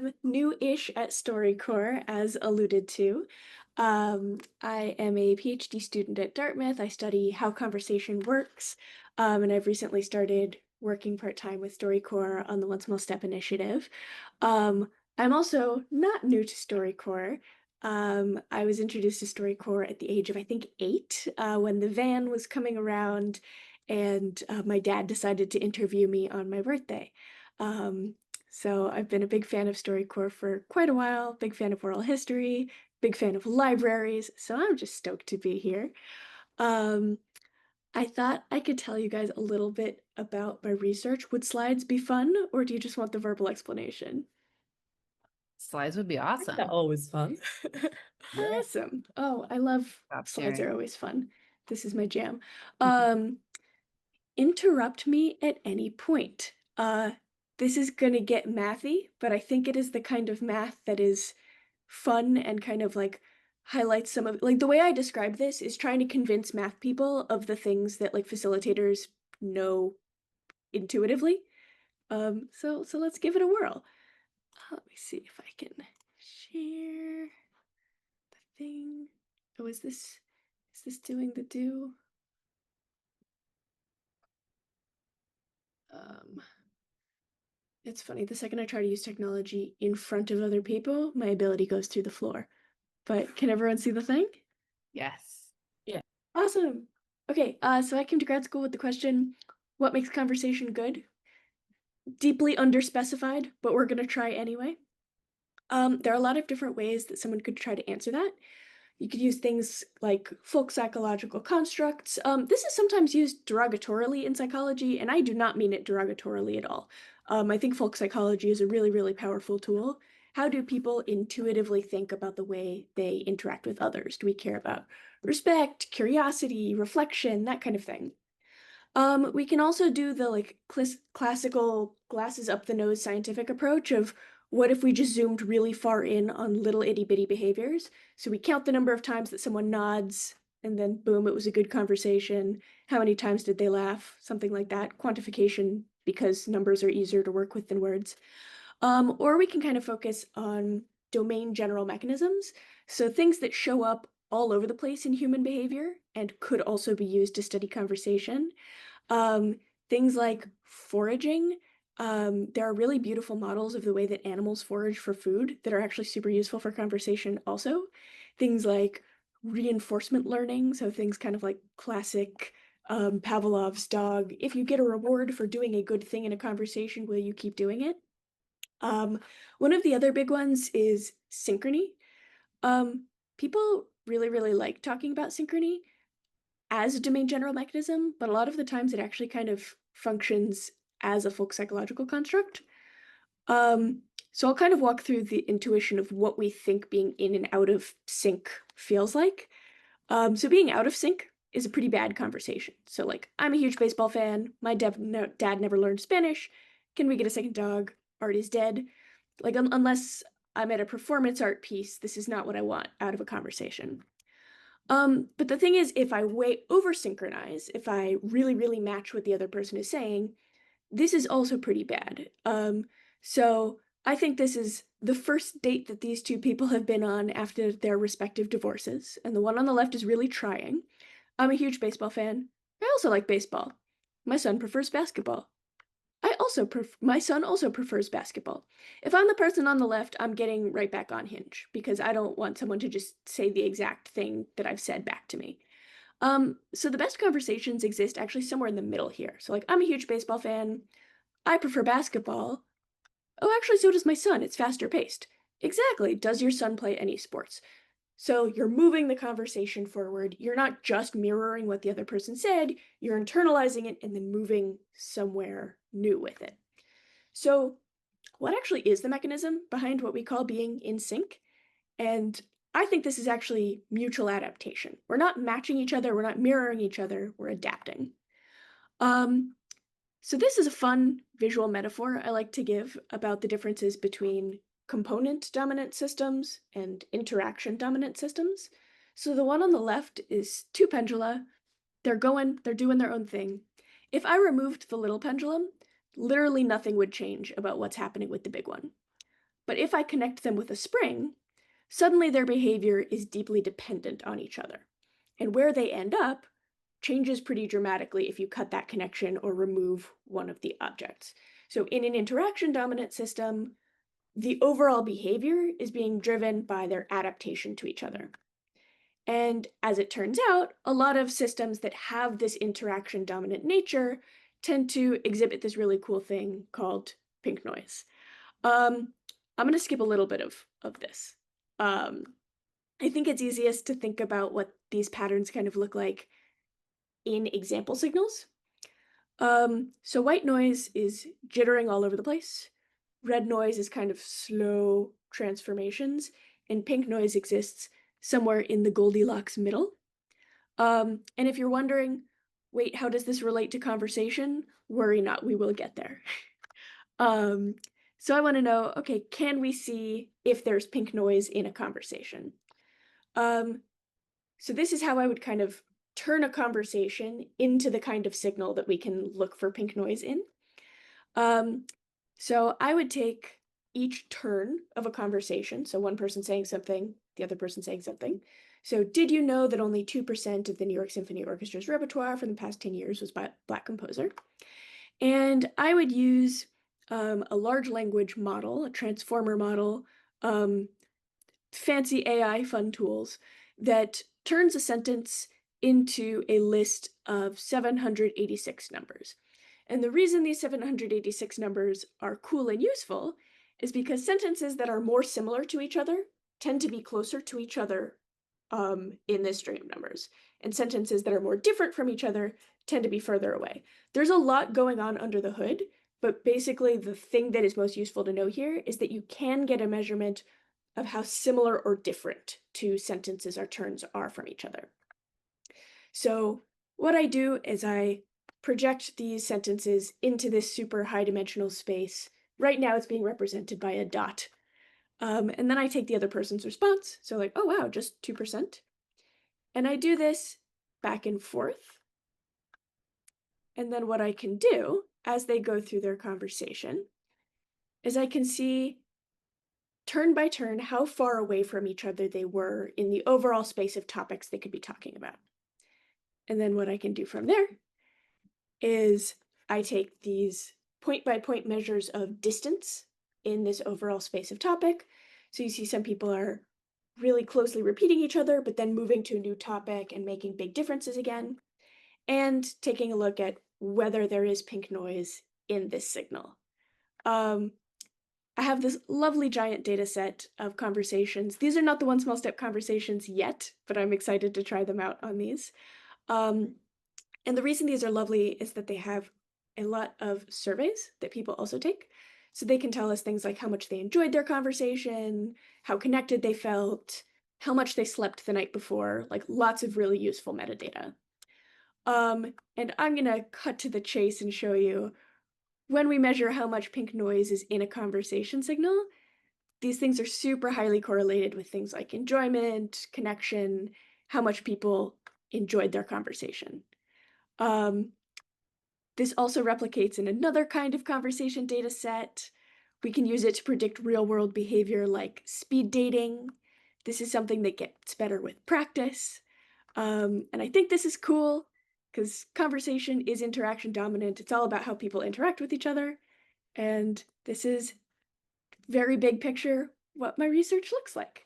am new-ish at StoryCorps, as alluded to. I am a PhD student at Dartmouth. I study how conversation works, and I've recently started working part-time with StoryCorps on the One Small Step initiative. I'm also not new to StoryCorps. I was introduced to StoryCorps at the age of, I think, 8, when the van was coming around, and my dad decided to interview me on my birthday. Um, so I've been a big fan of StoryCorps for quite a while, big fan of oral history, big fan of libraries, so I'm just stoked to be here. Um, I thought I could tell you guys a little bit about my research. Would slides be fun, or do you just want the verbal explanation? Slides would be They're awesome. always fun. Yeah. Awesome. Oh, I love Stop slides are sharing. always fun. This is my jam. Um, Interrupt me at any point. This is gonna get mathy, but I think it is the kind of math that is fun and kind of like highlights some of like the way I describe this is trying to convince math people of the things that like facilitators know intuitively. So let's give it a whirl. Let me see if I can share the thing. Oh, is this doing the do? Um, It's funny, the second I try to use technology in front of other people, my ability goes through the floor. But can everyone see the thing? Yes. Yeah. Awesome. Okay, so I came to grad school with the question, what makes conversation good? Deeply underspecified, but we're gonna try anyway. There are a lot of different ways that someone could try to answer that. You could use things like folk psychological constructs. This is sometimes used derogatorily in psychology, and I do not mean it derogatorily at all. I think folk psychology is a really, really powerful tool. How do people intuitively think about the way they interact with others? Do we care about respect, curiosity, reflection, that kind of thing? We can also do the like classical glasses up the nose scientific approach of what if we just zoomed really far in on little itty bitty behaviors? So we count the number of times that someone nods, and then boom, it was a good conversation. How many times did they laugh? Something like that. Quantification, because numbers are easier to work with than words. Or we can kind of focus on domain general mechanisms. So things that show up all over the place in human behavior and could also be used to study conversation. Um, Things like foraging. There are really beautiful models of the way that animals forage for food that are actually super useful for conversation also. Things like reinforcement learning, so things kind of like classic Pavlov's dog. If you get a reward for doing a good thing in a conversation, will you keep doing it? One of the other big ones is synchrony. People really, really like talking about synchrony as a domain general mechanism, but a lot of the times it actually kind of functions as a folk psychological construct. Um, so I'll kind of walk through the intuition of what we think being in and out of sync feels like. So being out of sync is a pretty bad conversation. So like, I'm a huge baseball fan. My dad never learned Spanish. Can we get a second dog? Art is dead. Like, unless I'm at a performance art piece, this is not what I want out of a conversation. But the thing is, if I way over synchronize, if I really, really match what the other person is saying, this is also pretty bad. So I think this is the first date that these two people have been on after their respective divorces, and the one on the left is really trying. I'm a huge baseball fan. I also like baseball. My son prefers basketball. My son also prefers basketball. If I'm the person on the left, I'm getting right back on Hinge because I don't want someone to just say the exact thing that I've said back to me. So the best conversations exist actually somewhere in the middle here. So like I'm a huge baseball fan. I prefer basketball. Oh, actually, so does my son. It's faster paced. Exactly. Does your son play any sports? So you're moving the conversation forward. You're not just mirroring what the other person said, you're internalizing it and then moving somewhere new with it. So, what actually is the mechanism behind what we call being in sync? And I think this is actually mutual adaptation. We're not matching each other, we're not mirroring each other, we're adapting. Um, so this is a fun visual metaphor I like to give about the differences between component dominant systems and interaction dominant systems. So the one on the left is two pendula. They're doing their own thing. If I removed the little pendulum, literally nothing would change about what's happening with the big one. But if I connect them with a spring, suddenly their behavior is deeply dependent on each other. And where they end up changes pretty dramatically if you cut that connection or remove one of the objects. So in an interaction dominant system, the overall behavior is being driven by their adaptation to each other. And as it turns out, a lot of systems that have this interaction dominant nature tend to exhibit this really cool thing called pink noise. Um, I'm going to skip a little bit of this. Um, I think it's easiest to think about what these patterns kind of look like in example signals. So white noise is jittering all over the place. Red noise is kind of slow transformations, and pink noise exists somewhere in the Goldilocks middle. And if you're wondering, wait, how does this relate to conversation? Worry not, we will get there. Um, so I want to know, okay, can we see if there's pink noise in a conversation? Um, so this is how I would kind of turn a conversation into the kind of signal that we can look for pink noise in. Um, so I would take each turn of a conversation, so one person saying something, the other person saying something. So did you know that only 2% of the New York Symphony Orchestra's repertoire for the past 10 years was by a Black composer? And I would use a large language model, a transformer model, um, fancy AI fun tools that turns a sentence into a list of 786 numbers. And the reason these 786 numbers are cool and useful is because sentences that are more similar to each other tend to be closer to each other in this string of numbers. And sentences that are more different from each other tend to be further away. There's a lot going on under the hood, but basically the thing that is most useful to know here is that you can get a measurement of how similar or different two sentences or turns are from each other. So what I do is I project these sentences into this super high dimensional space. Right now it's being represented by a dot. And then I take the other person's response. So like, oh wow, just 2%. And I do this back and forth. And then what I can do as they go through their conversation is I can see turn by turn how far away from each other they were in the overall space of topics they could be talking about. And then what I can do from there is I take these point by point measures of distance in this overall space of topic. So you see some people are really closely repeating each other, but then moving to a new topic and making big differences again, and taking a look at whether there is pink noise in this signal. I have this lovely giant data set of conversations. These are not the one small step conversations yet, but I'm excited to try them out on these. Um, and the reason these are lovely is that they have a lot of surveys that people also take. So they can tell us things like how much they enjoyed their conversation, how connected they felt, how much they slept the night before, like lots of really useful metadata. And I'm gonna cut to the chase and show you when we measure how much pink noise is in a conversation signal, these things are super highly correlated with things like enjoyment, connection, how much people enjoyed their conversation. Um, this also replicates in another kind of conversation data set. We can use it to predict real world behavior like speed dating. This is something that gets better with practice. And I think this is cool because conversation is interaction dominant. It's all about how people interact with each other. And this is very big picture what my research looks like.